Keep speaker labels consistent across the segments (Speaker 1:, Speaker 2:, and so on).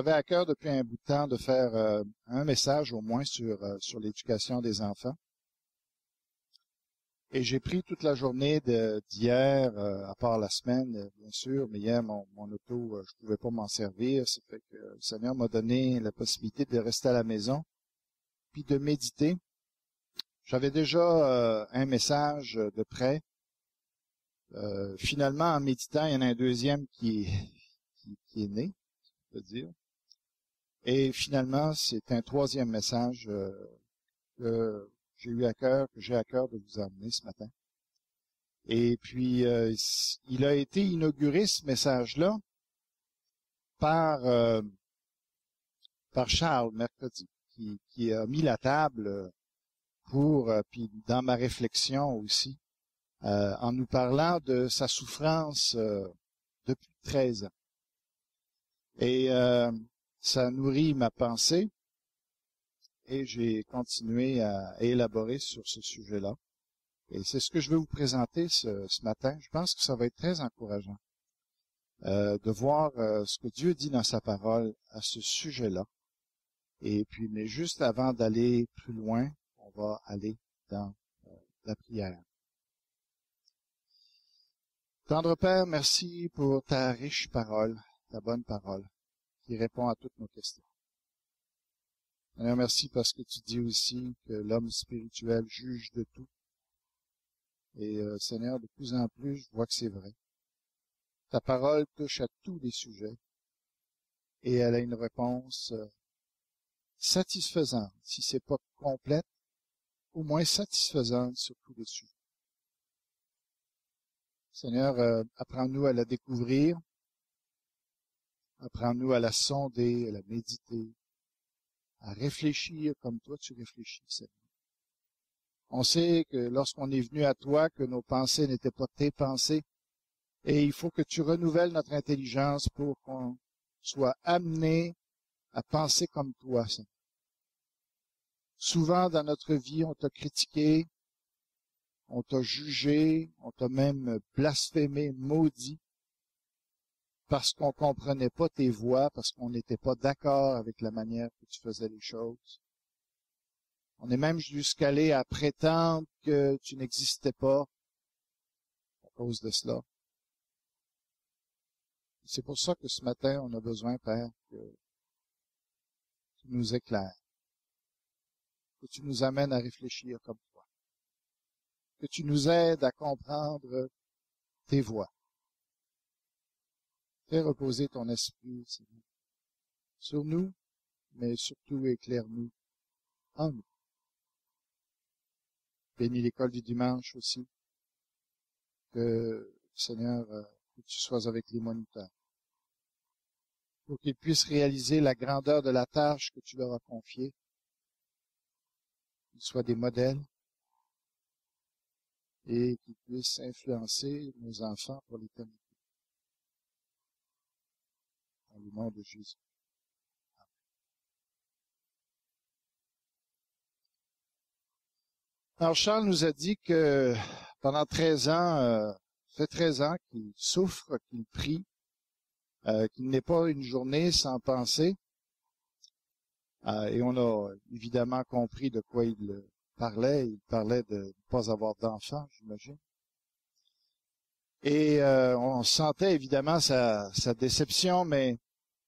Speaker 1: j'avais à cœur depuis un bout de temps de faire un message au moins sur l'éducation des enfants. Et j'ai pris toute la journée d'hier, à part la semaine, bien sûr, mais hier, mon auto, je pouvais pas m'en servir. Ça fait que le Seigneur m'a donné la possibilité de rester à la maison, puis de méditer. J'avais déjà un message de près. Finalement, en méditant, il y en a un deuxième qui est né, je peux dire. Et finalement, c'est un troisième message que j'ai à cœur de vous emmener ce matin. Et puis, il a été inauguré, ce message-là, par Charles, mercredi, qui a mis la table puis dans ma réflexion aussi, en nous parlant de sa souffrance depuis 13 ans. Et ça nourrit ma pensée, et j'ai continué à élaborer sur ce sujet-là. Et c'est ce que je veux vous présenter ce matin. Je pense que ça va être très encourageant de voir ce que Dieu dit dans sa parole à ce sujet-là. Et puis, mais juste avant d'aller plus loin, on va aller dans la prière. Tendre Père, merci pour ta riche parole, ta bonne parole, qui répond à toutes nos questions. Seigneur, merci parce que tu dis aussi que l'homme spirituel juge de tout. Et Seigneur, de plus en plus, je vois que c'est vrai. Ta parole touche à tous les sujets et elle a une réponse satisfaisante. Si c'est pas complète, au moins satisfaisante sur tous les sujets. Seigneur, apprends-nous à la découvrir, apprends-nous à la sonder, à la méditer, à réfléchir comme toi tu réfléchis, Seigneur. On sait que lorsqu'on est venu à toi, que nos pensées n'étaient pas tes pensées, et il faut que tu renouvelles notre intelligence pour qu'on soit amené à penser comme toi, Seigneur. Souvent dans notre vie, on t'a critiqué, on t'a jugé, on t'a même blasphémé, maudit, parce qu'on comprenait pas tes voies, parce qu'on n'était pas d'accord avec la manière que tu faisais les choses. On est même jusqu'à aller à prétendre que tu n'existais pas à cause de cela. C'est pour ça que ce matin, on a besoin, Père, que tu nous éclaires, que tu nous amènes à réfléchir comme toi, que tu nous aides à comprendre tes voies. Fais reposer ton esprit, Seigneur, sur nous, mais surtout éclaire-nous en nous. Bénis l'école du dimanche aussi, que, Seigneur, que tu sois avec les moniteurs, pour qu'ils puissent réaliser la grandeur de la tâche que tu leur as confiée, qu'ils soient des modèles et qu'ils puissent influencer nos enfants pour l'éternité. Dans le nom de Jésus. Amen. Alors Charles nous a dit que pendant 13 ans, fait 13 ans qu'il souffre, qu'il prie, qu'il n'est pas une journée sans penser. Et on a évidemment compris de quoi il parlait. Il parlait de ne pas avoir d'enfants, j'imagine. Et on sentait évidemment sa déception, mais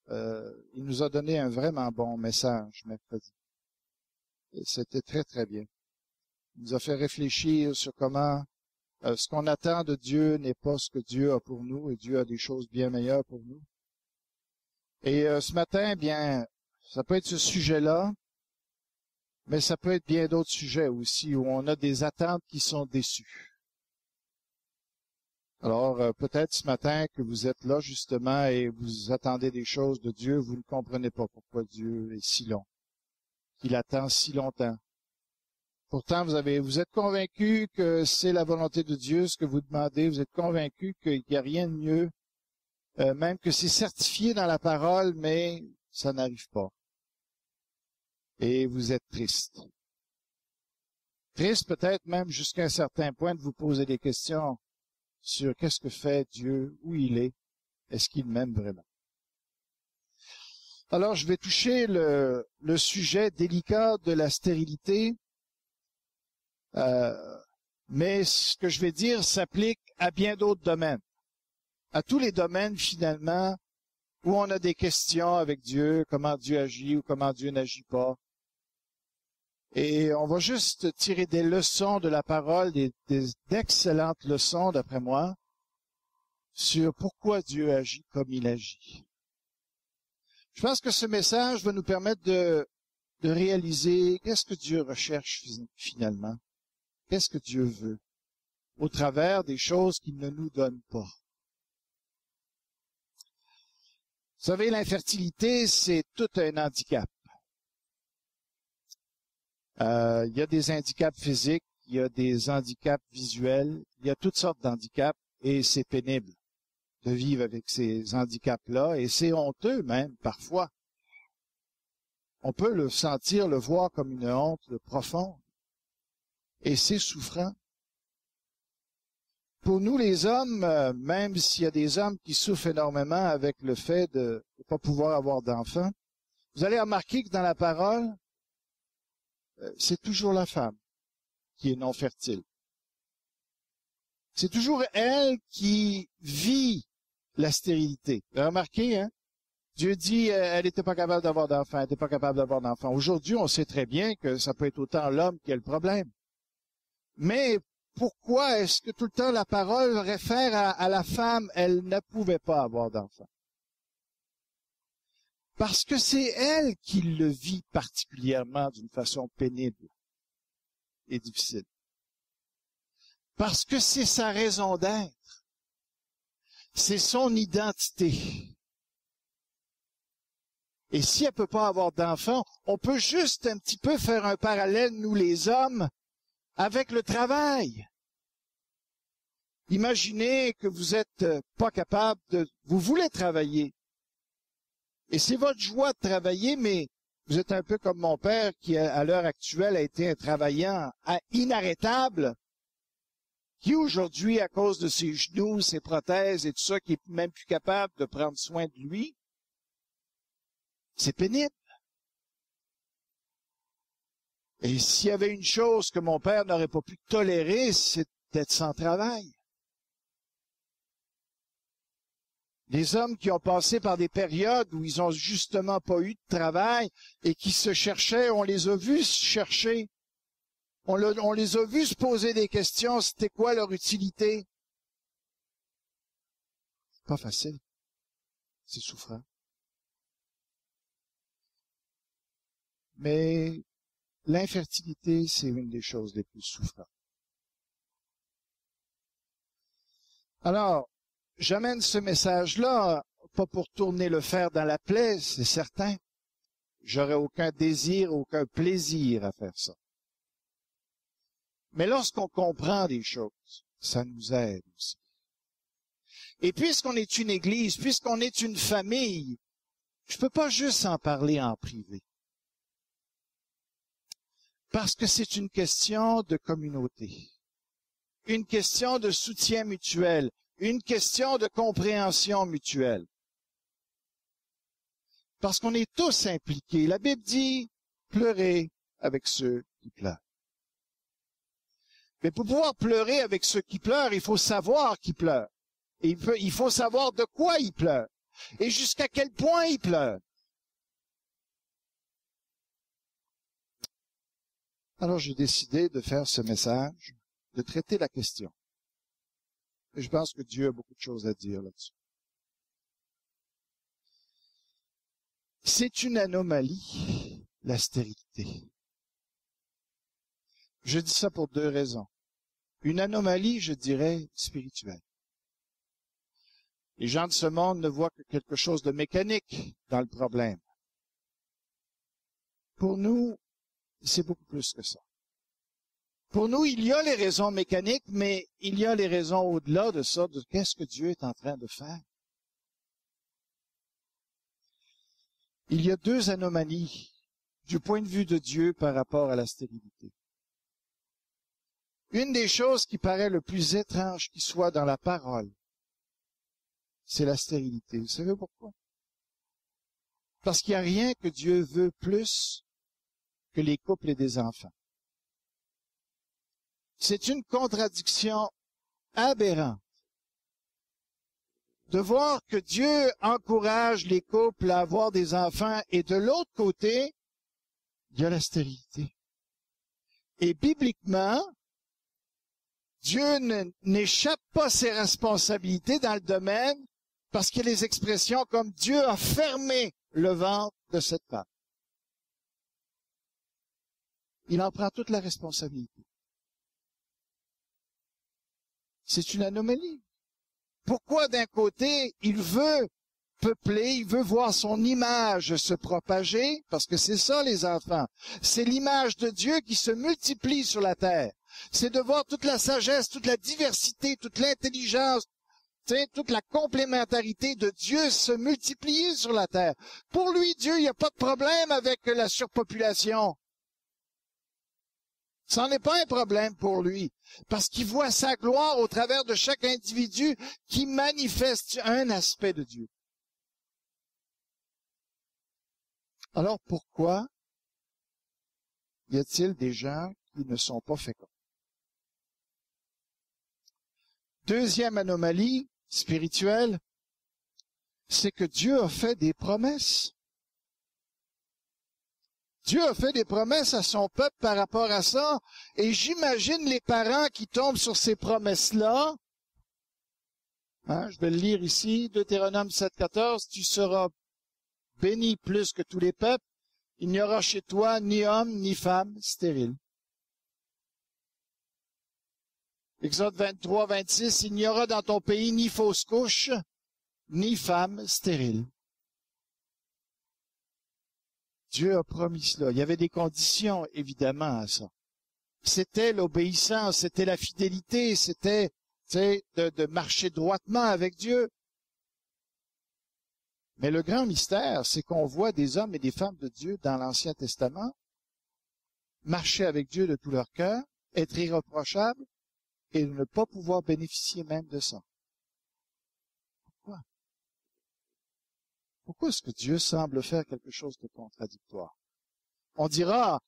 Speaker 1: il nous a donné un vraiment bon message mercredi. Et c'était très, très bien. Il nous a fait réfléchir sur comment ce qu'on attend de Dieu n'est pas ce que Dieu a pour nous, et Dieu a des choses bien meilleures pour nous. Et ce matin, bien, ça peut être ce sujet-là, mais ça peut être bien d'autres sujets aussi où on a des attentes qui sont déçues. Alors, peut-être ce matin que vous êtes là justement et vous attendez des choses de Dieu, vous ne comprenez pas pourquoi Dieu est si long, qu'il attend si longtemps. Pourtant, vous êtes convaincu que c'est la volonté de Dieu, ce que vous demandez, vous êtes convaincu qu'il n'y a rien de mieux, même que c'est certifié dans la parole, mais ça n'arrive pas. Et vous êtes triste. Triste peut-être même jusqu'à un certain point de vous poser des questions sur qu'est-ce que fait Dieu, où il est qu'il m'aime vraiment. Alors, je vais toucher le sujet délicat de la stérilité, mais ce que je vais dire s'applique à bien d'autres domaines, à tous les domaines finalement où on a des questions avec Dieu, comment Dieu agit ou comment Dieu n'agit pas. Et on va juste tirer des leçons de la parole, d'excellentes leçons d'après moi, sur pourquoi Dieu agit comme il agit. Je pense que ce message va nous permettre de réaliser qu'est-ce que Dieu recherche finalement, qu'est-ce que Dieu veut, au travers des choses qu'il ne nous donne pas. Vous savez, l'infertilité, c'est tout un handicap. Il y a des handicaps physiques, il y a des handicaps visuels, il y a toutes sortes d'handicaps et c'est pénible de vivre avec ces handicaps-là et c'est honteux même parfois. On peut le sentir, le voir comme une honte profonde et c'est souffrant. Pour nous les hommes, même s'il y a des hommes qui souffrent énormément avec le fait de ne pas pouvoir avoir d'enfants, vous allez remarquer que dans la parole, c'est toujours la femme qui est non fertile. C'est toujours elle qui vit la stérilité. Vous avez remarqué, hein? Dieu dit, elle n'était pas capable d'avoir d'enfants, elle n'était pas capable d'avoir d'enfants. Aujourd'hui, on sait très bien que ça peut être autant l'homme qui a le problème. Mais pourquoi est-ce que tout le temps la parole réfère à la femme, elle ne pouvait pas avoir d'enfants? Parce que c'est elle qui le vit particulièrement d'une façon pénible et difficile. Parce que c'est sa raison d'être. C'est son identité. Et si elle peut pas avoir d'enfants, on peut juste un petit peu faire un parallèle, nous les hommes, avec le travail. Imaginez que vous êtes pas capable vous voulez travailler. Et c'est votre joie de travailler, mais vous êtes un peu comme mon père qui, à l'heure actuelle, a été un travaillant inarrêtable, qui aujourd'hui, à cause de ses genoux, ses prothèses et tout ça, qui est même plus capable de prendre soin de lui. C'est pénible. Et s'il y avait une chose que mon père n'aurait pas pu tolérer, c'est d'être sans travail. Les hommes qui ont passé par des périodes où ils ont justement pas eu de travail et qui se cherchaient, on les a vus se chercher. On les a vus se poser des questions, c'était quoi leur utilité? C'est pas facile. C'est souffrant. Mais l'infertilité, c'est une des choses les plus souffrantes. Alors, j'amène ce message-là, pas pour tourner le fer dans la plaie, c'est certain. J'aurais aucun désir, aucun plaisir à faire ça. Mais lorsqu'on comprend des choses, ça nous aide aussi. Et puisqu'on est une église, puisqu'on est une famille, je peux pas juste en parler en privé. Parce que c'est une question de communauté, une question de soutien mutuel, une question de compréhension mutuelle. Parce qu'on est tous impliqués. La Bible dit, pleurez avec ceux qui pleurent. Mais pour pouvoir pleurer avec ceux qui pleurent, il faut savoir qui pleure. Et il faut savoir de quoi ils pleurent. Et jusqu'à quel point ils pleurent. Alors j'ai décidé de faire ce message, de traiter la question. Et je pense que Dieu a beaucoup de choses à dire là-dessus. C'est une anomalie, la stérilité. Je dis ça pour deux raisons. Une anomalie, je dirais, spirituelle. Les gens de ce monde ne voient que quelque chose de mécanique dans le problème. Pour nous, c'est beaucoup plus que ça. Pour nous, il y a les raisons mécaniques, mais il y a les raisons au-delà de ça, de qu'est-ce que Dieu est en train de faire. Il y a deux anomalies du point de vue de Dieu par rapport à la stérilité. Une des choses qui paraît le plus étrange qui soit dans la parole, c'est la stérilité. Vous savez pourquoi? Parce qu'il n'y a rien que Dieu veut plus que les couples et des enfants. C'est une contradiction aberrante de voir que Dieu encourage les couples à avoir des enfants et de l'autre côté, il y a la stérilité. Et bibliquement, Dieu n'échappe pas ses responsabilités dans le domaine parce qu'il y a des expressions comme Dieu a fermé le ventre de cette femme. Il en prend toute la responsabilité. C'est une anomalie. Pourquoi d'un côté, il veut peupler, il veut voir son image se propager, parce que c'est ça les enfants. C'est l'image de Dieu qui se multiplie sur la terre. C'est de voir toute la sagesse, toute la diversité, toute l'intelligence, toute la complémentarité de Dieu se multiplier sur la terre. Pour lui, Dieu, il n'y a pas de problème avec la surpopulation. Ça n'est pas un problème pour lui, parce qu'il voit sa gloire au travers de chaque individu qui manifeste un aspect de Dieu. Alors pourquoi y a-t-il des gens qui ne sont pas féconds? Deuxième anomalie spirituelle, c'est que Dieu a fait des promesses. Dieu a fait des promesses à son peuple par rapport à ça, et j'imagine les parents qui tombent sur ces promesses-là. Je vais le lire ici, Deutéronome 7,14, tu seras béni plus que tous les peuples, il n'y aura chez toi ni homme ni femme stérile. Exode 23,26, il n'y aura dans ton pays ni fausse couche, ni femme stérile. Dieu a promis cela. Il y avait des conditions, évidemment, à ça. C'était l'obéissance, c'était la fidélité, c'était de marcher droitement avec Dieu. Mais le grand mystère, c'est qu'on voit des hommes et des femmes de Dieu dans l'Ancien Testament marcher avec Dieu de tout leur cœur, être irréprochables et ne pas pouvoir bénéficier même de ça. Pourquoi? Pourquoi est-ce que Dieu semble faire quelque chose de contradictoire? On dira,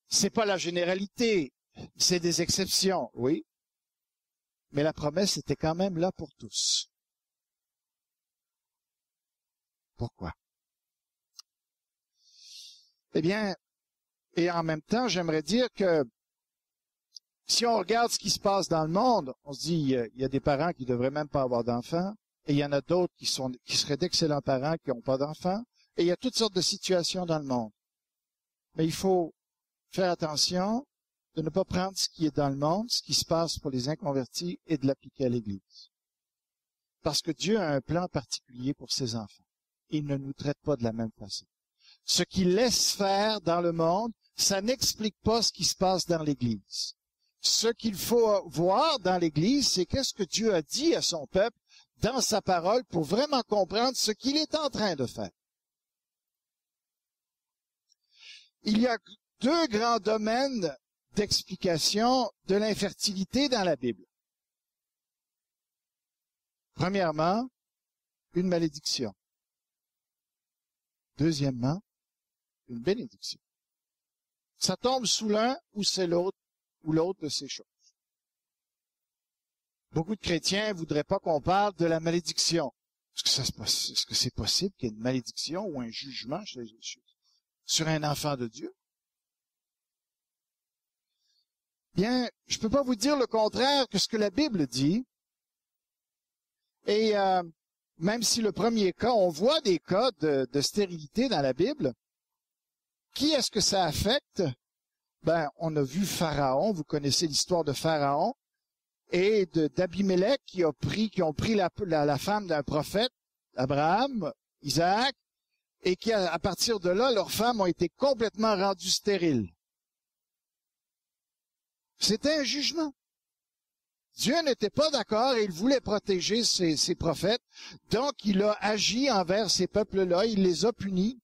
Speaker 1: c'est pas la généralité, c'est des exceptions, oui. Mais la promesse était quand même là pour tous. Pourquoi? Eh bien, et en même temps, j'aimerais dire que si on regarde ce qui se passe dans le monde, on se dit, il y a des parents qui devraient même pas avoir d'enfants, et il y en a d'autres qui seraient d'excellents parents qui n'ont pas d'enfants, et il y a toutes sortes de situations dans le monde. Mais il faut faire attention de ne pas prendre ce qui est dans le monde, ce qui se passe pour les inconvertis, et de l'appliquer à l'Église. Parce que Dieu a un plan particulier pour ses enfants. Il ne nous traite pas de la même façon. Ce qu'il laisse faire dans le monde, ça n'explique pas ce qui se passe dans l'Église. Ce qu'il faut voir dans l'Église, c'est qu'est-ce que Dieu a dit à son peuple dans sa parole pour vraiment comprendre ce qu'il est en train de faire. Il y a deux grands domaines d'explication de l'infertilité dans la Bible. Premièrement, une malédiction. Deuxièmement, une bénédiction. Ça tombe sous l'un ou c'est l'autre ou l'autre de ces choses. Beaucoup de chrétiens voudraient pas qu'on parle de la malédiction. Est-ce que c'est possible qu'il y ait une malédiction ou un jugement sur un enfant de Dieu? Bien, je peux pas vous dire le contraire que ce que la Bible dit. Et même si le premier cas, on voit des cas de stérilité dans la Bible, qui est-ce que ça affecte? Ben, on a vu Pharaon, vous connaissez l'histoire de Pharaon, et d'Abimelech qui ont pris la femme d'un prophète, Abraham, Isaac, et qui, à partir de là, leurs femmes ont été complètement rendues stériles. C'était un jugement. Dieu n'était pas d'accord et il voulait protéger ses prophètes, donc il a agi envers ces peuples-là, il les a punis.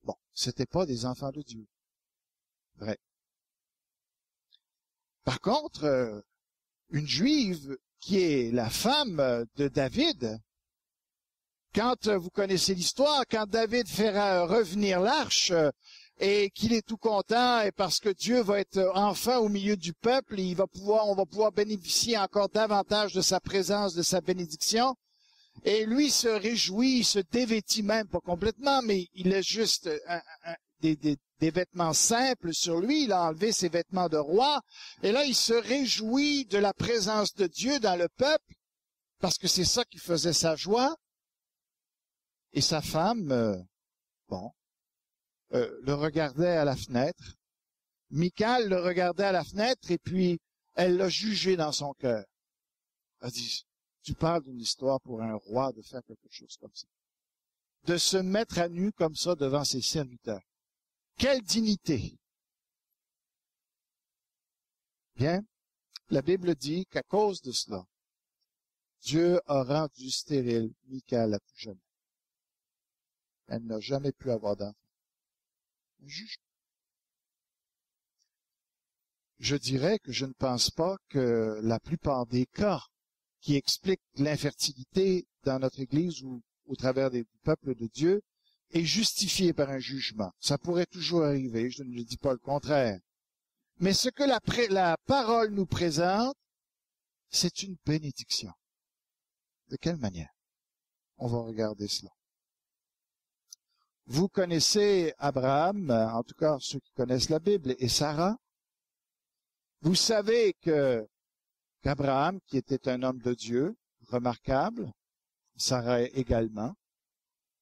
Speaker 1: Bon, c'était pas des enfants de Dieu. Vrai. Par contre, une juive qui est la femme de David, Quand vous connaissez l'histoire, quand David fait revenir l'arche et qu'il est tout content et parce que Dieu va être enfin au milieu du peuple, et on va pouvoir bénéficier encore davantage de sa présence, de sa bénédiction. Et lui se réjouit, il se dévêtit même, pas complètement, mais il a juste des vêtements simples sur lui. Il a enlevé ses vêtements de roi. Et là, il se réjouit de la présence de Dieu dans le peuple, parce que c'est ça qui faisait sa joie. Et sa femme, le regardait à la fenêtre. Michal le regardait à la fenêtre et puis elle l'a jugé dans son cœur. Elle a dit, tu parles d'une histoire pour un roi de faire quelque chose comme ça. De se mettre à nu comme ça devant ses serviteurs. Quelle dignité! Bien, la Bible dit qu'à cause de cela, Dieu a rendu stérile Michal à tout jamais. Elle n'a jamais pu avoir d'enfant. Je dirais que je ne pense pas que la plupart des cas qui expliquent l'infertilité dans notre Église ou au travers du peuple de Dieu est justifié par un jugement. Ça pourrait toujours arriver, je ne dis pas le contraire. Mais ce que la parole nous présente, c'est une bénédiction. De quelle manière? On va regarder cela. Vous connaissez Abraham, en tout cas ceux qui connaissent la Bible, et Sarah. Vous savez qu'Abraham, qui était un homme de Dieu, remarquable, Sarah également,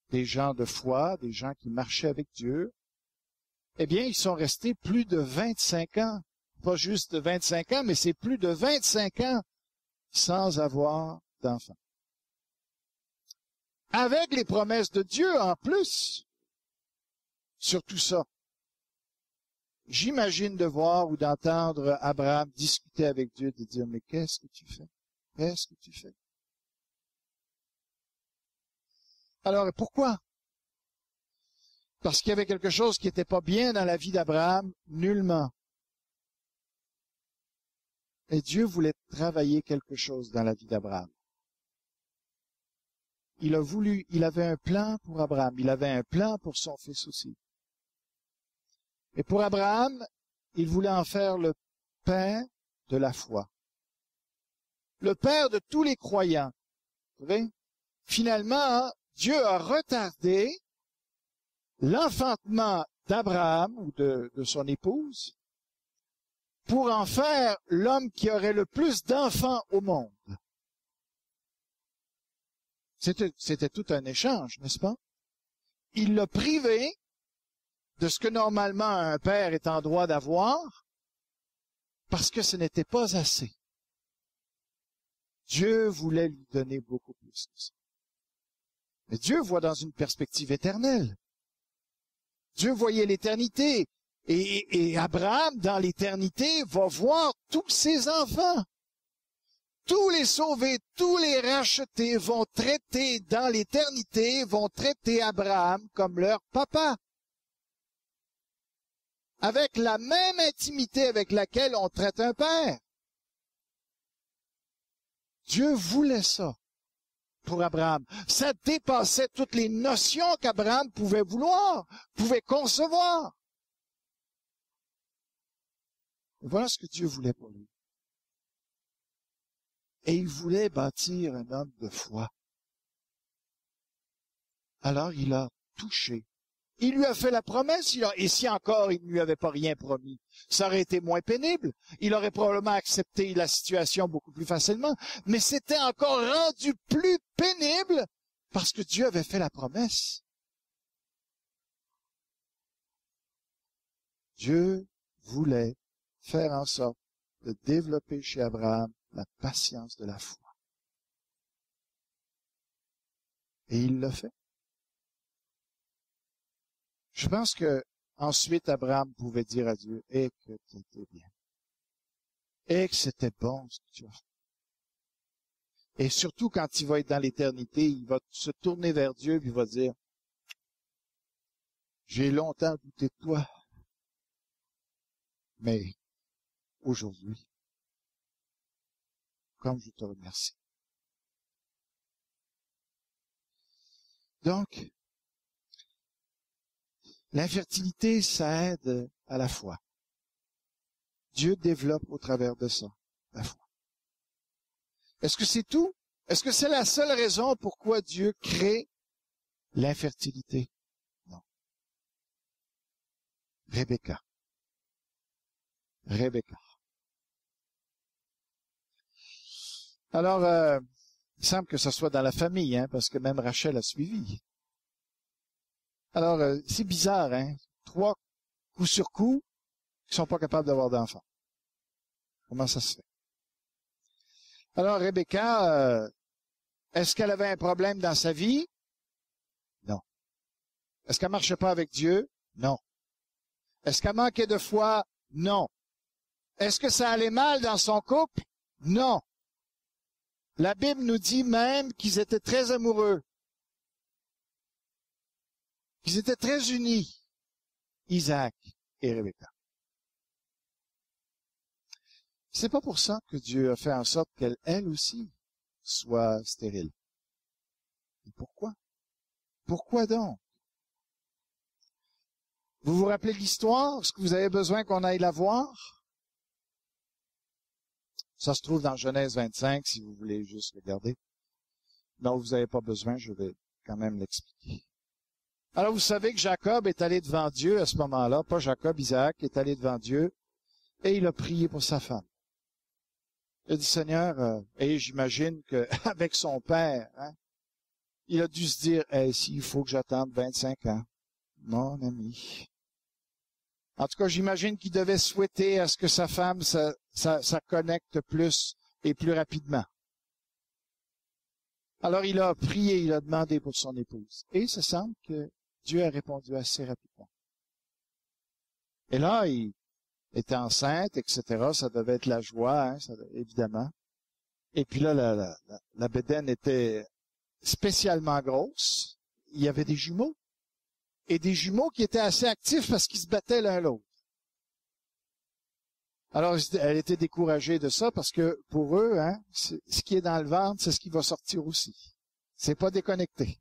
Speaker 1: des gens de foi, des gens qui marchaient avec Dieu, eh bien, ils sont restés plus de 25 ans. Pas juste 25 ans, mais c'est plus de 25 ans sans avoir d'enfants. Avec les promesses de Dieu en plus. Sur tout ça. J'imagine de voir ou d'entendre Abraham discuter avec Dieu, de dire, mais qu'est-ce que tu fais? Qu'est-ce que tu fais? Alors, pourquoi? Parce qu'il y avait quelque chose qui n'était pas bien dans la vie d'Abraham? Nullement. Et Dieu voulait travailler quelque chose dans la vie d'Abraham. Il avait un plan pour Abraham, il avait un plan pour son fils aussi. Et pour Abraham, il voulait en faire le père de la foi. Le père de tous les croyants. Vous savez? Finalement, Dieu a retardé l'enfantement d'Abraham ou de son épouse pour en faire l'homme qui aurait le plus d'enfants au monde. C'était tout un échange, n'est-ce pas? Il l'a privé de ce que normalement un père est en droit d'avoir, parce que ce n'était pas assez. Dieu voulait lui donner beaucoup plus que ça. Mais Dieu voit dans une perspective éternelle. Dieu voyait l'éternité. Et Abraham, dans l'éternité, va voir tous ses enfants. Tous les sauvés, tous les rachetés vont traiter dans l'éternité, vont traiter Abraham comme leur papa. Avec la même intimité avec laquelle on traite un père. Dieu voulait ça pour Abraham. Ça dépassait toutes les notions qu'Abraham pouvait vouloir, pouvait concevoir. Et voilà ce que Dieu voulait pour lui. Et il voulait bâtir un homme de foi. Alors il a touché. Il lui a fait la promesse, et si encore il ne lui avait pas rien promis, ça aurait été moins pénible. Il aurait probablement accepté la situation beaucoup plus facilement, mais c'était encore rendu plus pénible parce que Dieu avait fait la promesse. Dieu voulait faire en sorte de développer chez Abraham la patience de la foi. Et il l'a fait. Je pense que ensuite Abraham pouvait dire à Dieu, et que c'était bien. Et que c'était bon ce que tu as fait. Et surtout quand il va être dans l'éternité, il va se tourner vers Dieu et il va dire, j'ai longtemps douté de toi, mais aujourd'hui, comme je te remercie. Donc, l'infertilité, ça aide à la foi. Dieu développe au travers de ça la foi. Est-ce que c'est tout? Est-ce que c'est la seule raison pourquoi Dieu crée l'infertilité? Non. Rebecca. Alors, il semble que ce soit dans la famille, hein, parce que même Rachel a suivi. Alors, c'est bizarre, hein? 3 coup sur coup, qui sont pas capables d'avoir d'enfants. Comment ça se fait? Alors, Rebecca, est-ce qu'elle avait un problème dans sa vie? Non. Est-ce qu'elle marchait pas avec Dieu? Non. Est-ce qu'elle manquait de foi? Non. Est-ce que ça allait mal dans son couple? Non. La Bible nous dit même qu'ils étaient très amoureux. Qu'ils étaient très unis, Isaac et Rebecca. C'est pas pour ça que Dieu a fait en sorte qu'elle, elle aussi, soit stérile. Et pourquoi? Pourquoi donc? Vous vous rappelez de l'histoire? Est-ce que vous avez besoin qu'on aille la voir? Ça se trouve dans Genèse 25, si vous voulez juste regarder. Non, vous n'avez pas besoin, je vais quand même l'expliquer. Alors, vous savez que Jacob est allé devant Dieu à ce moment-là, pas Jacob, Isaac, est allé devant Dieu, et il a prié pour sa femme. Il a dit, Seigneur, et j'imagine qu'avec son père, hein, il a dû se dire, s'il faut que j'attende 25 ans, mon ami. En tout cas, j'imagine qu'il devait souhaiter à ce que sa femme, ça connecte plus et plus rapidement. Alors, il a prié, il a demandé pour son épouse. Et il se semble que Dieu a répondu assez rapidement. Et là, il était enceinte, etc. Ça devait être la joie, hein, évidemment. Et puis là, la bédaine était spécialement grosse. Il y avait des jumeaux. Et des jumeaux qui étaient assez actifs parce qu'ils se battaient l'un l'autre. Alors, elle était découragée de ça parce que pour eux, hein, ce qui est dans le ventre, c'est ce qui va sortir aussi. C'est pas déconnecté.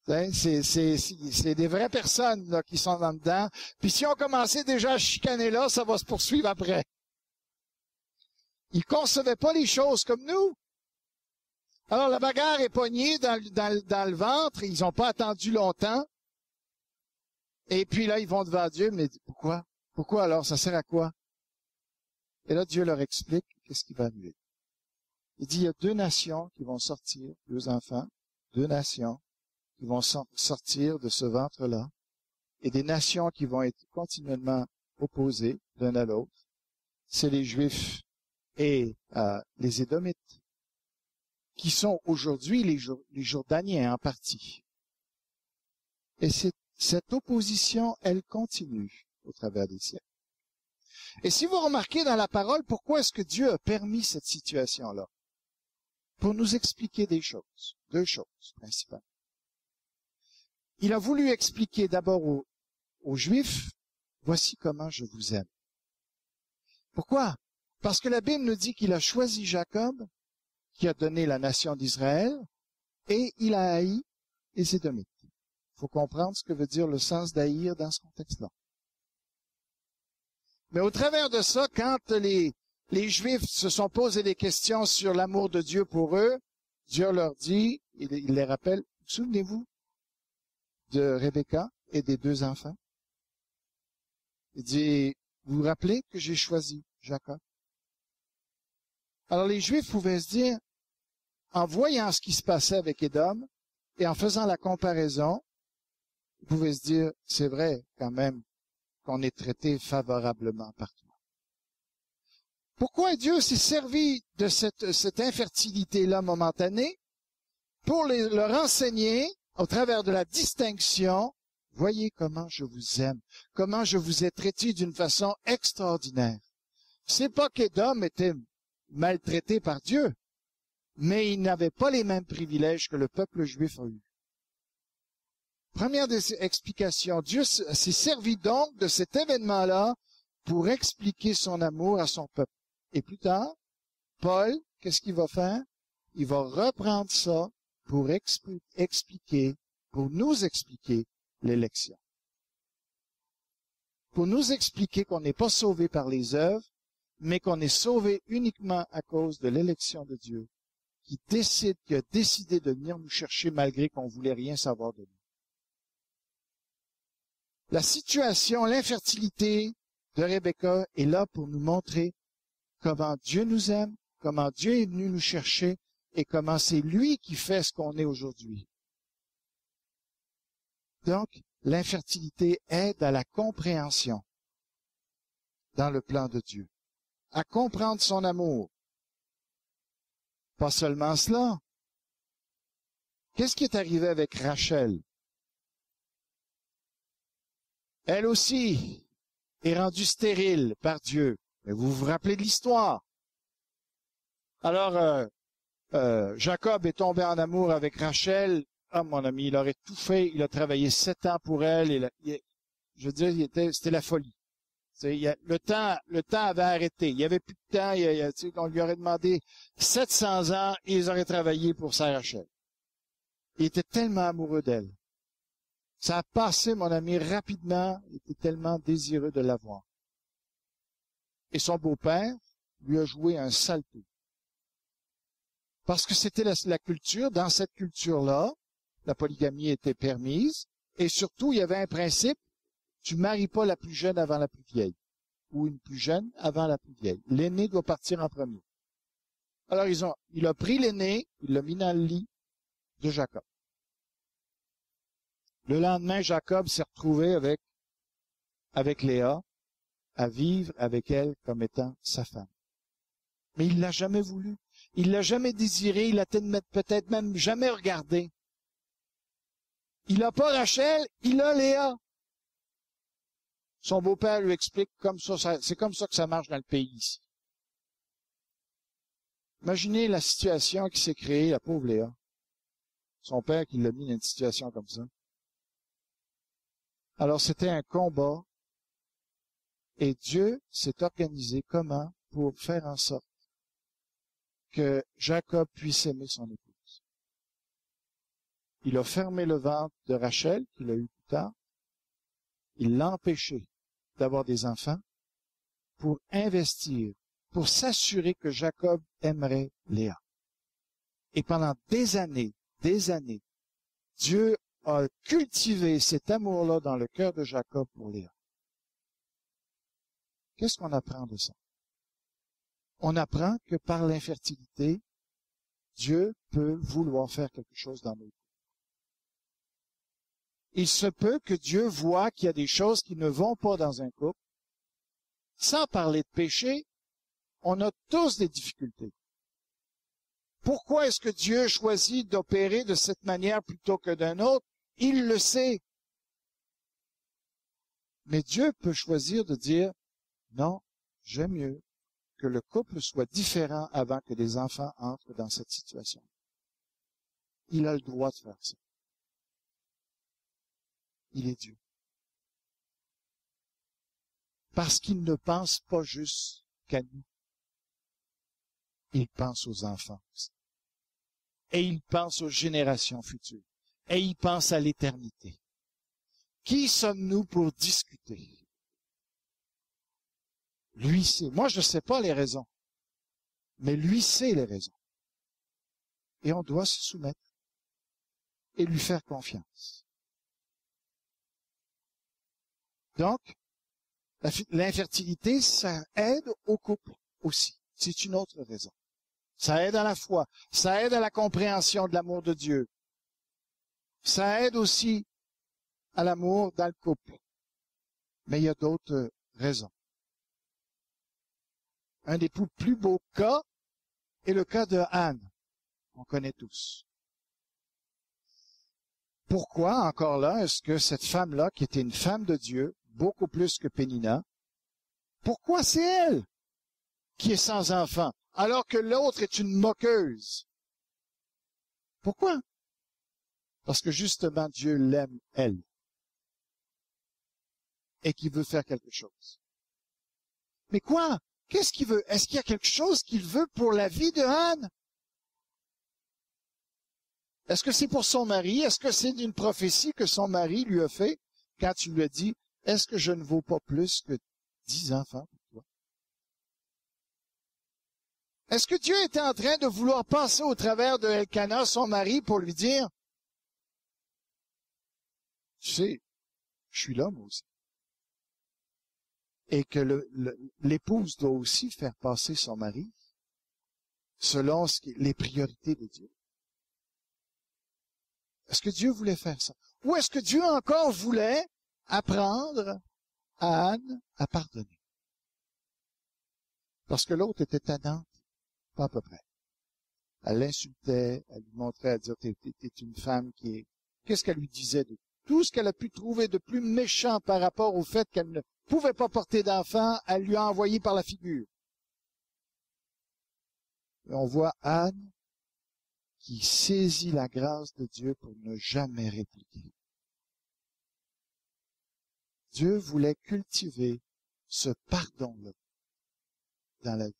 Speaker 1: C'est des vraies personnes là, qui sont là-dedans. Puis si on commençait déjà à chicaner là, ça va se poursuivre après. Ils concevaient pas les choses comme nous. Alors la bagarre est pognée dans le ventre, ils n'ont pas attendu longtemps. Et puis là, ils vont devant Dieu, mais pourquoi? Pourquoi alors? Ça sert à quoi? Et là, Dieu leur explique qu'est-ce qui va arriver. Il dit, il y a 2 nations qui vont sortir, 2 enfants, 2 nations qui vont sortir de ce ventre-là, et des nations qui vont être continuellement opposées l'un à l'autre. C'est les Juifs et les Édomites, qui sont aujourd'hui les Jordaniens en partie. Et cette opposition, elle continue au travers des siècles. Et si vous remarquez dans la parole, pourquoi est-ce que Dieu a permis cette situation-là? Pour nous expliquer des choses, 2 choses principalement. Il a voulu expliquer d'abord aux Juifs, voici comment je vous aime. Pourquoi? Parce que la Bible nous dit qu'il a choisi Jacob, qui a donné la nation d'Israël, et il a haï les Édomites. Il faut comprendre ce que veut dire le sens d'haïr dans ce contexte-là. Mais au travers de ça, quand les Juifs se sont posé des questions sur l'amour de Dieu pour eux, Dieu leur dit, il les rappelle, souvenez-vous de Rebecca et des 2 enfants? Il dit, vous vous rappelez que j'ai choisi Jacob? Alors les Juifs pouvaient se dire, en voyant ce qui se passait avec Édom et en faisant la comparaison, ils pouvaient se dire, c'est vrai quand même qu'on est traité favorablement par toi. Pourquoi Dieu s'est servi de cette infertilité-là momentanée pour leur enseigner, au travers de la distinction, voyez comment je vous aime, comment je vous ai traité d'une façon extraordinaire. C'est pas qu'Édom était maltraité par Dieu, mais il n'avait pas les mêmes privilèges que le peuple juif a eu. Première des explications, Dieu s'est servi donc de cet événement-là pour expliquer son amour à son peuple. Et plus tard, Paul, qu'est-ce qu'il va faire? Il va reprendre ça pour expliquer, pour nous expliquer l'élection. Pour nous expliquer qu'on n'est pas sauvé par les œuvres, mais qu'on est sauvé uniquement à cause de l'élection de Dieu, qui a décidé de venir nous chercher malgré qu'on voulait rien savoir de nous. La situation, l'infertilité de Rebecca est là pour nous montrer comment Dieu nous aime, comment Dieu est venu nous chercher et comment c'est lui qui fait ce qu'on est aujourd'hui. Donc, l'infertilité aide à la compréhension dans le plan de Dieu, à comprendre son amour. Pas seulement cela. Qu'est-ce qui est arrivé avec Rachel? Elle aussi est rendue stérile par Dieu. Mais vous vous rappelez de l'histoire. Alors, Jacob est tombé en amour avec Rachel. Ah, mon ami, il aurait tout fait. Il a travaillé 7 ans pour elle. Je veux dire, c'était la folie. Le temps avait arrêté. Il n'y avait plus de temps. On lui aurait demandé 700 ans et ils auraient travaillé pour sa Rachel. Il était tellement amoureux d'elle. Ça a passé, mon ami, rapidement. Il était tellement désireux de l'avoir. Et son beau-père lui a joué un sale tour. Parce que c'était la culture. Dans cette culture-là, la polygamie était permise. Et surtout, il y avait un principe. Tu maries pas la plus jeune avant la plus vieille. Ou une plus jeune avant la plus vieille. L'aîné doit partir en premier. Alors, il a pris l'aîné, il l'a mis dans le lit de Jacob. Le lendemain, Jacob s'est retrouvé avec Léa, à vivre avec elle comme étant sa femme. Mais il l'a jamais voulu. Il l'a jamais désiré. Il l'a peut-être même jamais regardé. Il n'a pas Rachel, il a Léa. Son beau-père lui explique c'est comme ça que ça marche dans le pays ici. Imaginez la situation qui s'est créée, la pauvre Léa. Son père qui l'a mis dans une situation comme ça. Alors c'était un combat. Et Dieu s'est organisé comment pour faire en sorte que Jacob puisse aimer son épouse. Il a fermé le ventre de Rachel, qu'il a eu plus tard. Il l'a empêché d'avoir des enfants pour investir, pour s'assurer que Jacob aimerait Léa. Et pendant des années, Dieu a cultivé cet amour-là dans le cœur de Jacob pour Léa. Qu'est-ce qu'on apprend de ça? On apprend que par l'infertilité, Dieu peut vouloir faire quelque chose dans nos vies. Il se peut que Dieu voit qu'il y a des choses qui ne vont pas dans un couple. Sans parler de péché, on a tous des difficultés. Pourquoi est-ce que Dieu choisit d'opérer de cette manière plutôt que d'une autre? Il le sait. Mais Dieu peut choisir de dire, non, j'aime mieux que le couple soit différent avant que les enfants entrent dans cette situation. Il a le droit de faire ça. Il est Dieu. Parce qu'il ne pense pas juste qu'à nous. Il pense aux enfants aussi. Et il pense aux générations futures. Et il pense à l'éternité. Qui sommes-nous pour discuter? Lui sait. Moi, je ne sais pas les raisons. Mais lui sait les raisons. Et on doit se soumettre et lui faire confiance. Donc, l'infertilité, ça aide au couple aussi. C'est une autre raison. Ça aide à la foi. Ça aide à la compréhension de l'amour de Dieu. Ça aide aussi à l'amour dans le couple. Mais il y a d'autres raisons. Un des plus beaux cas est le cas de Anne. On connaît tous. Pourquoi, encore là, est-ce que cette femme-là, qui était une femme de Dieu, beaucoup plus que Pénina, pourquoi c'est elle qui est sans enfant, alors que l'autre est une moqueuse? Pourquoi? Parce que justement, Dieu l'aime, elle, et qu'il veut faire quelque chose. Mais quoi? Qu'est-ce qu'il veut? Est-ce qu'il y a quelque chose qu'il veut pour la vie de Anne? Est-ce que c'est pour son mari? Est-ce que c'est une prophétie que son mari lui a fait quand il lui a dit, est-ce que je ne vaux pas plus que 10 enfants pour toi? Est-ce que Dieu était en train de vouloir passer au travers de Elkana, son mari, pour lui dire, tu sais, je suis là, moi aussi. Et que l'épouse doit aussi faire passer son mari selon les priorités de Dieu. Est-ce que Dieu voulait faire ça? Ou est-ce que Dieu encore voulait apprendre à Anne à pardonner? Parce que l'autre était tannante, pas à peu près. Elle l'insultait, elle lui montrait à dire, t'es une femme qui est... Qu'est-ce qu'elle lui disait de tout ce qu'elle a pu trouver de plus méchant par rapport au fait qu'elle ne pouvait pas porter d'enfant, elle lui a envoyé par la figure. Et on voit Anne qui saisit la grâce de Dieu pour ne jamais répliquer. Dieu voulait cultiver ce pardon-là dans la vie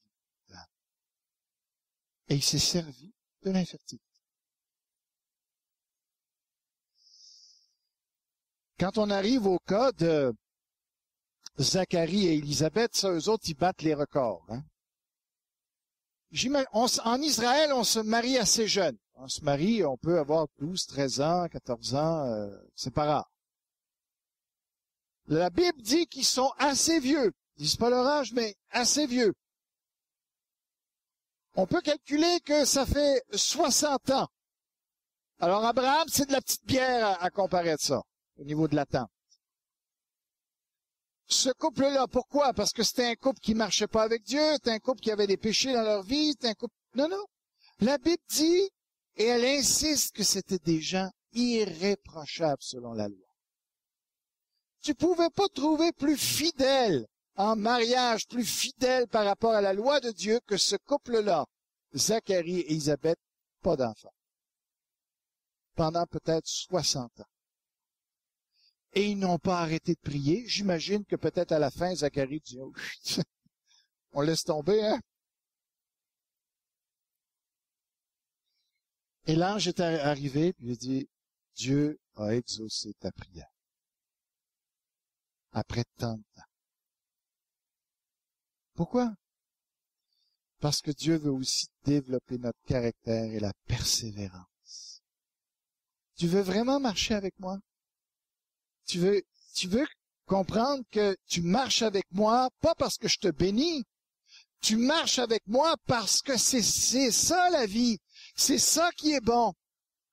Speaker 1: d'Anne. Et il s'est servi de l'infertilité. Quand on arrive au cas de Zacharie et Élisabeth, ça, eux autres, ils battent les records. Hein? En Israël, on se marie assez jeune. On se marie, on peut avoir 12, 13 ans, 14 ans, c'est pas rare. La Bible dit qu'ils sont assez vieux. Ils disent pas leur âge, mais assez vieux. On peut calculer que ça fait 60 ans. Alors Abraham, c'est de la petite bière à comparer de ça, au niveau de l'attente. Ce couple-là, pourquoi? Parce que c'était un couple qui marchait pas avec Dieu, c'était un couple qui avait des péchés dans leur vie, c'était un couple... Non. La Bible dit, et elle insiste que c'était des gens irréprochables selon la loi. Tu pouvais pas trouver plus fidèle en mariage, plus fidèle par rapport à la loi de Dieu que ce couple-là, Zacharie et Élisabeth, pas d'enfants. Pendant peut-être 60 ans. Et ils n'ont pas arrêté de prier. J'imagine que peut-être à la fin, Zacharie dit, oh, on laisse tomber, hein? Et l'ange est arrivé, puis il a dit, Dieu a exaucé ta prière. Après tant de temps. Pourquoi? Parce que Dieu veut aussi développer notre caractère et la persévérance. Tu veux vraiment marcher avec moi? Tu veux comprendre que tu marches avec moi, pas parce que je te bénis. Tu marches avec moi parce que c'est ça la vie. C'est ça qui est bon,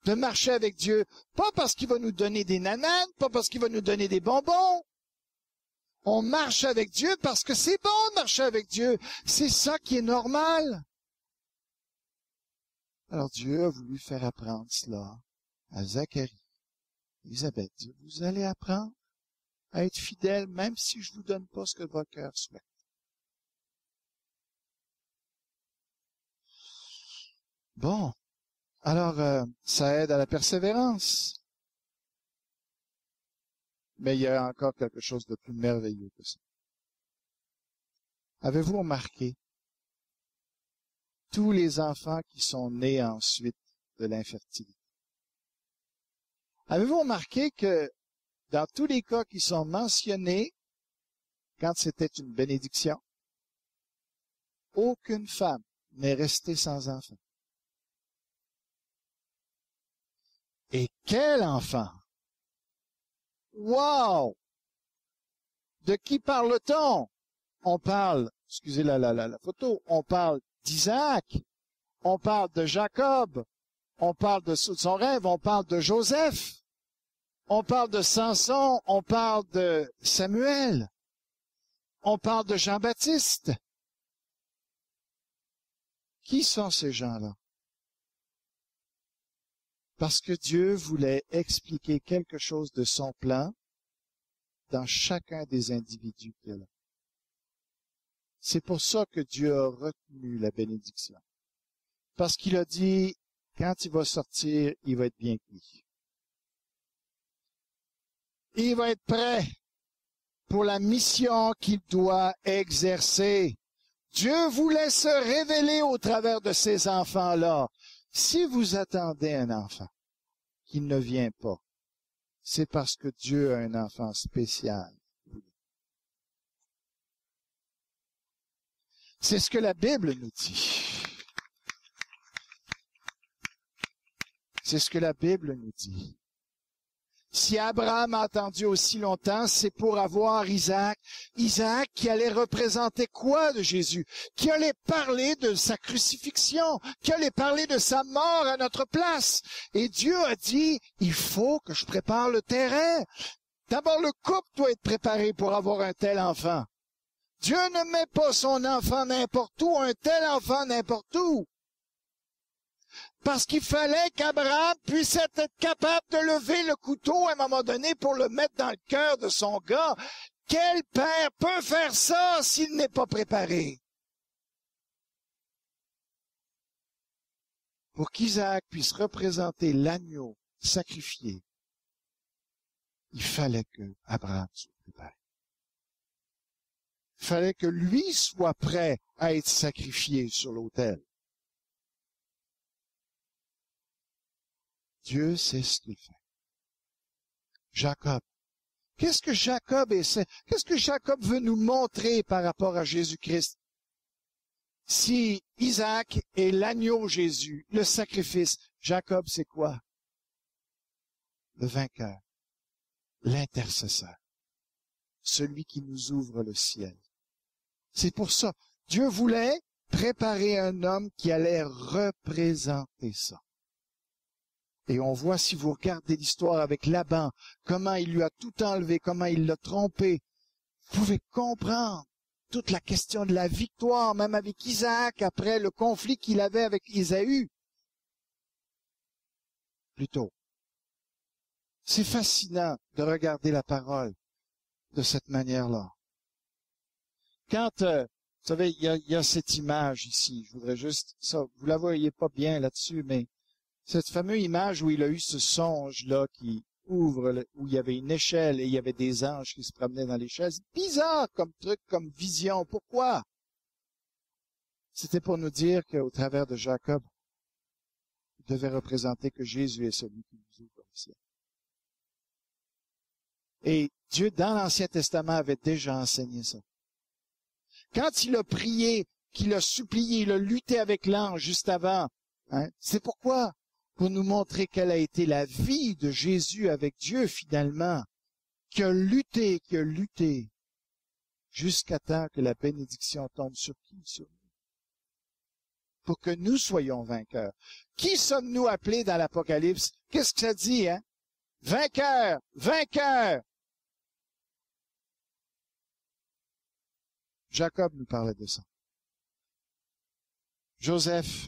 Speaker 1: de marcher avec Dieu. Pas parce qu'il va nous donner des nananes, pas parce qu'il va nous donner des bonbons. On marche avec Dieu parce que c'est bon de marcher avec Dieu. C'est ça qui est normal. Alors Dieu a voulu faire apprendre cela à Zacharie, Élisabeth. Vous allez apprendre à être fidèles même si je vous donne pas ce que votre cœur souhaite. Bon, alors ça aide à la persévérance. Mais il y a encore quelque chose de plus merveilleux que ça. Avez-vous remarqué tous les enfants qui sont nés ensuite de l'infertilité? Avez-vous remarqué que dans tous les cas qui sont mentionnés, quand c'était une bénédiction, aucune femme n'est restée sans enfant? Et quel enfant! Wow! De qui parle-t-on? On parle, excusez la photo, on parle d'Isaac, on parle de Jacob, on parle de son rêve, on parle de Joseph, on parle de Samson, on parle de Samuel, on parle de Jean-Baptiste. Qui sont ces gens-là? Parce que Dieu voulait expliquer quelque chose de son plan dans chacun des individus qu'il a là. C'est pour ça que Dieu a retenu la bénédiction. Parce qu'il a dit, quand il va sortir, il va être bien cuit. Il va être prêt pour la mission qu'il doit exercer. Dieu voulait se révéler au travers de ces enfants-là. Si vous attendez un enfant, qu'il ne vient pas, c'est parce que Dieu a un enfant spécial. C'est ce que la Bible nous dit. C'est ce que la Bible nous dit. Si Abraham a attendu aussi longtemps, c'est pour avoir Isaac. Isaac qui allait représenter quoi de Jésus? Qui allait parler de sa crucifixion? Qui allait parler de sa mort à notre place? Et Dieu a dit, il faut que je prépare le terrain. D'abord, le couple doit être préparé pour avoir un tel enfant. Dieu ne met pas son enfant n'importe où, un tel enfant n'importe où. Parce qu'il fallait qu'Abraham puisse être capable de lever le couteau à un moment donné pour le mettre dans le cœur de son gars. Quel père peut faire ça s'il n'est pas préparé? Pour qu'Isaac puisse représenter l'agneau sacrifié, il fallait que Abraham soit préparé. Il fallait que lui soit prêt à être sacrifié sur l'autel. Dieu sait ce qu'il fait. Jacob. Qu'est-ce que Jacob essaie? Qu'est-ce que Jacob veut nous montrer par rapport à Jésus-Christ? Si Isaac est l'agneau Jésus, le sacrifice, Jacob c'est quoi? Le vainqueur, l'intercesseur, celui qui nous ouvre le ciel. C'est pour ça, Dieu voulait préparer un homme qui allait représenter ça. Et on voit, si vous regardez l'histoire avec Laban, comment il lui a tout enlevé, comment il l'a trompé, vous pouvez comprendre toute la question de la victoire, même avec Isaac, après le conflit qu'il avait avec Ésaü. Plutôt. C'est fascinant de regarder la parole de cette manière-là. Quand, vous savez, il y a cette image ici, je voudrais juste, ça, vous la voyez pas bien là-dessus, mais cette fameuse image où il a eu ce songe-là qui ouvre, où il y avait une échelle et il y avait des anges qui se promenaient dans l'échelle. C'est bizarre comme truc, comme vision. Pourquoi? C'était pour nous dire qu'au travers de Jacob, il devait représenter que Jésus est celui qui nous ouvre le ciel. Et Dieu, dans l'Ancien Testament, avait déjà enseigné ça. Quand il a prié, qu'il a supplié, il a lutté avec l'ange juste avant, hein, c'est pourquoi? Pour nous montrer quelle a été la vie de Jésus avec Dieu finalement, qui a lutté, jusqu'à temps que la bénédiction tombe sur qui? Sur nous. Pour que nous soyons vainqueurs. Qui sommes-nous appelés dans l'Apocalypse? Qu'est-ce que ça dit, hein? Vainqueurs, vainqueurs! Jacob nous parlait de ça. Joseph.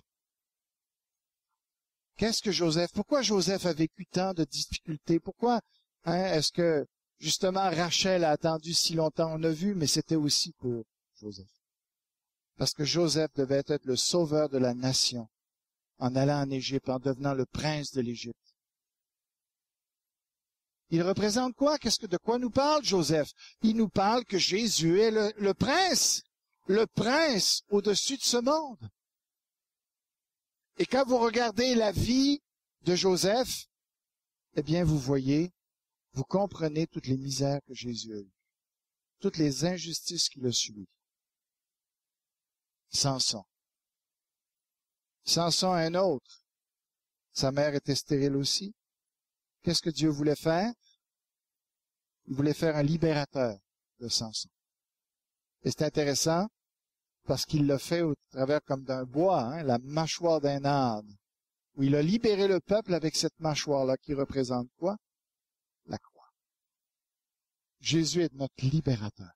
Speaker 1: Qu'est-ce que Joseph? Pourquoi Joseph a vécu tant de difficultés? Pourquoi, est-ce que, justement, Rachel a attendu si longtemps? On a vu, mais c'était aussi pour Joseph. Parce que Joseph devait être le sauveur de la nation en allant en Égypte, en devenant le prince de l'Égypte. Il représente quoi? De quoi nous parle Joseph? Il nous parle que Jésus est le prince au-dessus de ce monde. Et quand vous regardez la vie de Joseph, eh bien, vous voyez, vous comprenez toutes les misères que Jésus a eues, toutes les injustices qu'il a subies. Samson. Samson, un autre. Sa mère était stérile aussi. Qu'est-ce que Dieu voulait faire? Il voulait faire un libérateur de Samson. Et c'est intéressant, parce qu'il l'a fait au travers comme d'un bois, hein, la mâchoire d'un âne, où il a libéré le peuple avec cette mâchoire-là qui représente quoi? La croix. Jésus est notre libérateur.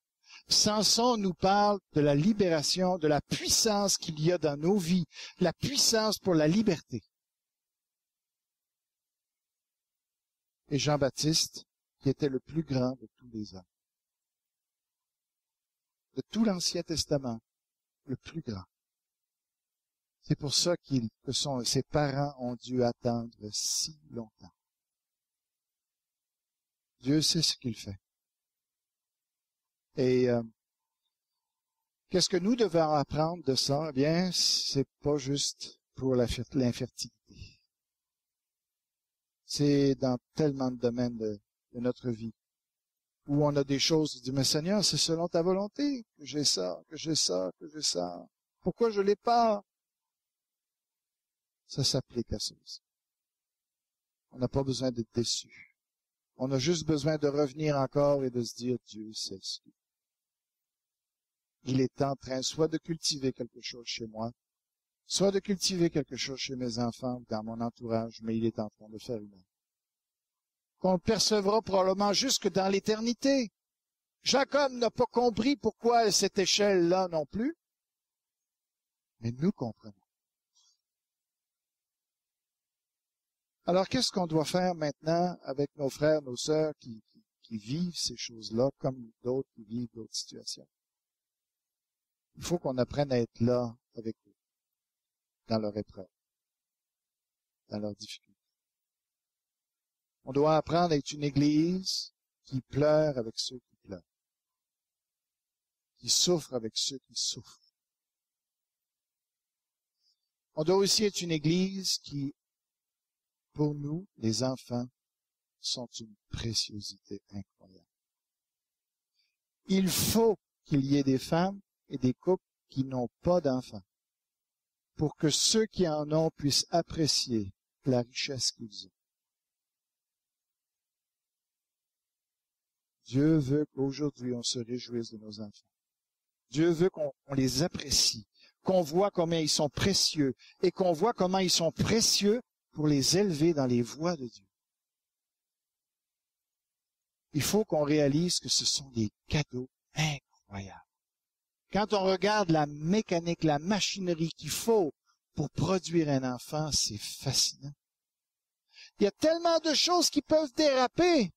Speaker 1: Samson nous parle de la libération, de la puissance qu'il y a dans nos vies, la puissance pour la liberté. Et Jean-Baptiste, qui était le plus grand de tous les hommes. De tout l'Ancien Testament, le plus grand. C'est pour ça ses parents ont dû attendre si longtemps. Dieu sait ce qu'il fait. Et qu'est-ce que nous devons apprendre de ça? Eh bien, c'est pas juste pour l'infertilité. C'est dans tellement de domaines de notre vie où on a des choses, on dit, mais Seigneur, c'est selon ta volonté que j'ai ça, que j'ai ça, que j'ai ça. Pourquoi je l'ai pas? Ça s'applique à ça aussi. On n'a pas besoin d'être déçu. On a juste besoin de revenir encore et de se dire, Dieu sait ce qu'il fait. Il est en train soit de cultiver quelque chose chez moi, soit de cultiver quelque chose chez mes enfants ou dans mon entourage, mais il est en train de faire une œuvre qu'on percevra probablement jusque dans l'éternité. Jacob n'a pas compris pourquoi cette échelle-là non plus, mais nous comprenons. Alors, qu'est-ce qu'on doit faire maintenant avec nos frères, nos sœurs qui vivent ces choses-là, comme d'autres qui vivent d'autres situations? Il faut qu'on apprenne à être là avec eux, dans leur épreuve, dans leurs difficultés. On doit apprendre à être une église qui pleure avec ceux qui pleurent, qui souffre avec ceux qui souffrent. On doit aussi être une église qui, pour nous, les enfants, sont une préciosité incroyable. Il faut qu'il y ait des femmes et des couples qui n'ont pas d'enfants, pour que ceux qui en ont puissent apprécier la richesse qu'ils ont. Dieu veut qu'aujourd'hui on se réjouisse de nos enfants. Dieu veut qu'on les apprécie, qu'on voit combien ils sont précieux et qu'on voit comment ils sont précieux pour les élever dans les voies de Dieu. Il faut qu'on réalise que ce sont des cadeaux incroyables. Quand on regarde la mécanique, la machinerie qu'il faut pour produire un enfant, c'est fascinant. Il y a tellement de choses qui peuvent déraper.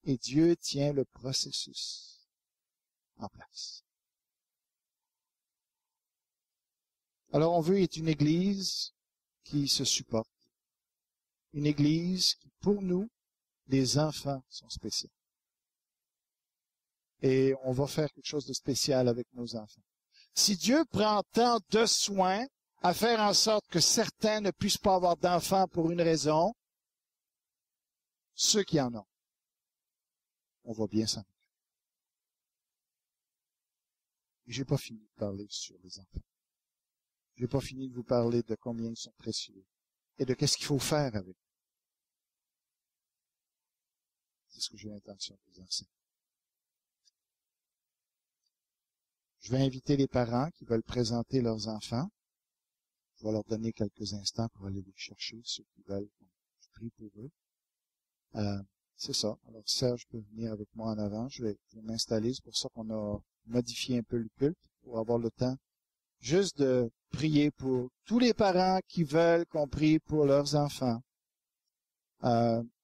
Speaker 1: Et Dieu tient le processus en place. Alors on veut être une église qui se supporte. Une église qui, pour nous, les enfants sont spéciaux. Et on va faire quelque chose de spécial avec nos enfants. Si Dieu prend tant de soin à faire en sorte que certains ne puissent pas avoir d'enfants pour une raison, ceux qui en ont, on va bien s'en occuper. J'ai pas fini de parler sur les enfants. J'ai pas fini de vous parler de combien ils sont précieux et de qu'est-ce qu'il faut faire avec eux. C'est ce que j'ai l'intention de vous enseigner. Je vais inviter les parents qui veulent présenter leurs enfants. Je vais leur donner quelques instants pour aller les chercher, ceux qui veulent qu'on prie pour eux. C'est ça. Alors Serge peut venir avec moi en avant. Je vais m'installer. C'est pour ça qu'on a modifié un peu le culte, pour avoir le temps juste de prier pour tous les parents qui veulent qu'on prie pour leurs enfants.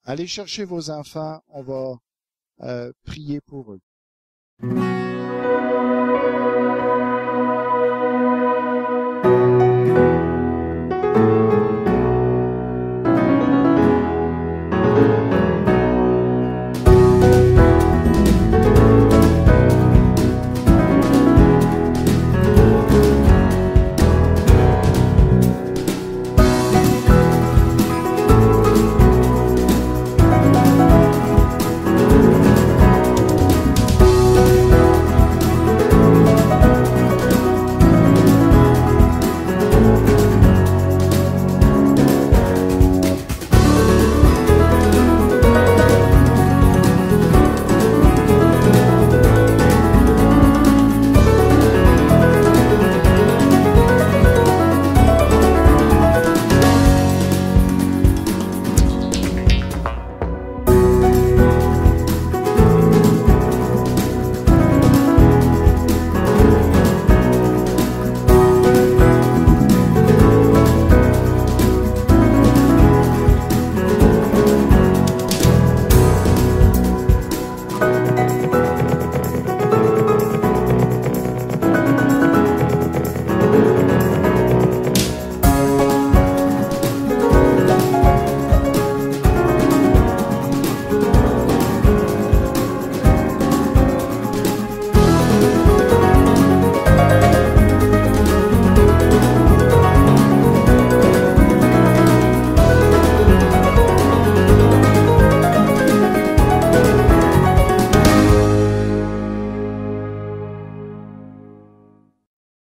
Speaker 1: Allez chercher vos enfants. On va prier pour eux.